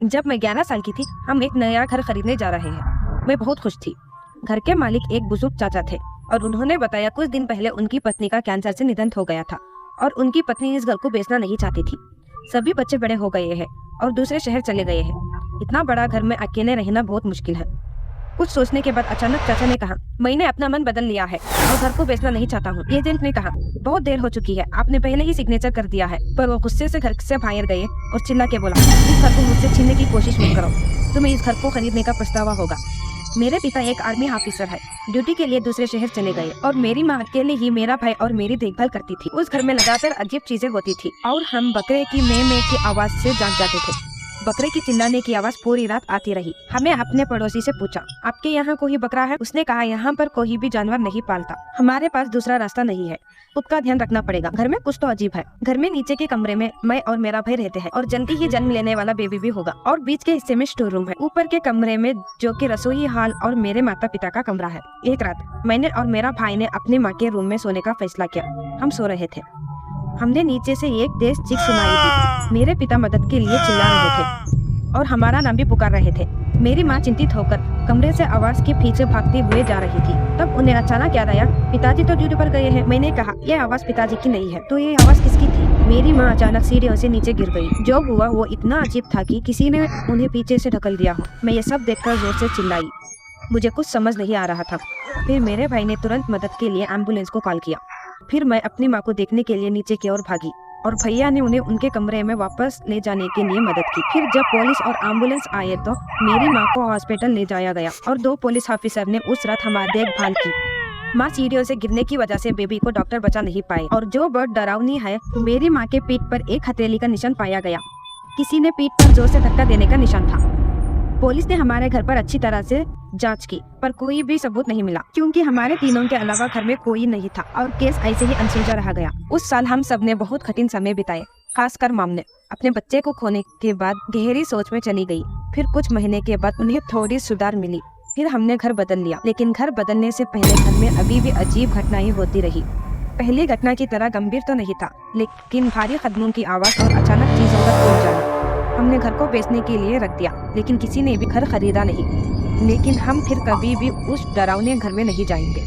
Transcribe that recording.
जब मैं 11 साल की थी, हम एक नया घर खरीदने जा रहे हैं। मैं बहुत खुश थी। घर के मालिक एक बुजुर्ग चाचा थे और उन्होंने बताया कुछ दिन पहले उनकी पत्नी का कैंसर से निधन हो गया था और उनकी पत्नी इस घर को बेचना नहीं चाहती थी। सभी बच्चे बड़े हो गए हैं और दूसरे शहर चले गए हैं। इतना बड़ा घर में अकेले रहना बहुत मुश्किल है। कुछ सोचने के बाद अचानक चाचा ने कहा, मैंने अपना मन बदल लिया है और घर को बेचना नहीं चाहता हूँ। एजेंट ने कहा, बहुत देर हो चुकी है, आपने पहले ही सिग्नेचर कर दिया है। पर वो गुस्से से घर से बाहर गए और चिल्ला के बोला, इस घर को मुझसे छीनने की कोशिश मत करो, तुम्हें इस घर को खरीदने का पछतावा होगा। मेरे पिता एक आर्मी ऑफिसर है, ड्यूटी के लिए दूसरे शहर चले गए और मेरी माँ अकेले ही मेरा भाई और मेरी देखभाल करती थी। उस घर में लगातार अजीब चीजें होती थी और हम बकरे की मैं की आवाज से जाग जाते थे। बकरे की चिल्लाने की आवाज पूरी रात आती रही। हमें अपने पड़ोसी से पूछा, आपके यहाँ कोई बकरा है? उसने कहा, यहाँ पर कोई भी जानवर नहीं पालता, हमारे पास दूसरा रास्ता नहीं है, खुद का ध्यान रखना पड़ेगा। घर में कुछ तो अजीब है। घर में नीचे के कमरे में मैं और मेरा भाई रहते हैं और जल्दी ही जन्म लेने वाला बेबी भी होगा और बीच के हिस्से में स्टोर रूम है। ऊपर के कमरे में जो कि रसोई हॉल और मेरे माता पिता का कमरा है। एक रात मैंने और मेरा भाई ने अपनी माँ के रूम में सोने का फैसला किया। हम सो रहे थे, हमने नीचे से एक तेज चीख सुनाई दी। मेरे पिता मदद के लिए चिल्ला रहे थे और हमारा नाम भी पुकार रहे थे। मेरी माँ चिंतित होकर कमरे से आवाज के पीछे भागते हुए जा रही थी। तब उन्हें अचानक याद आया, पिताजी तो ड्यूटी पर गए हैं। मैंने कहा, यह आवाज पिताजी की नहीं है, तो ये आवाज किसकी थी? मेरी माँ अचानक सीढ़ियों से नीचे गिर गई। जो हुआ वो इतना अजीब था कि किसी ने उन्हें पीछे से ढकल दिया हो। मैं ये सब देखकर जोर से चिल्लाई। मुझे कुछ समझ नहीं आ रहा था। फिर मेरे भाई ने तुरंत मदद के लिए एम्बुलेंस को कॉल किया। फिर मैं अपनी माँ को देखने के लिए नीचे की ओर भागी और भैया ने उन्हें उनके कमरे में वापस ले जाने के लिए मदद की। फिर जब पुलिस और एम्बुलेंस आए तो मेरी माँ को हॉस्पिटल ले जाया गया और 2 पुलिस ऑफिसर ने उस रात हमारी देखभाल की। माँ सीढ़ियों से गिरने की वजह से बेबी को डॉक्टर बचा नहीं पाए। और जो बहुत डरावनी है, मेरी माँ के पीठ पर एक हथेली का निशान पाया गया। किसी ने पीठ पर जोर से धक्का देने का निशान था। पुलिस ने हमारे घर पर अच्छी तरह से जांच की, पर कोई भी सबूत नहीं मिला क्योंकि हमारे तीनों के अलावा घर में कोई नहीं था और केस ऐसे ही अनसुलझा रह गया। उस साल हम सब ने बहुत कठिन समय बिताए, खासकर मॉम ने अपने बच्चे को खोने के बाद गहरी सोच में चली गई। फिर कुछ महीने के बाद उन्हें थोड़ी सुधार मिली। फिर हमने घर बदल लिया, लेकिन घर बदलने से पहले घर में अभी भी अजीब घटनाएं होती रही। पहली घटना की तरह गंभीर तो नहीं था, लेकिन भारी कदमों की आवाज और अचानक चीजों का टूट जाना। हमने घर को बेचने के लिए रख दिया, लेकिन किसी ने भी घर खरीदा नहीं। लेकिन हम फिर कभी भी उस डरावने घर में नहीं जाएंगे।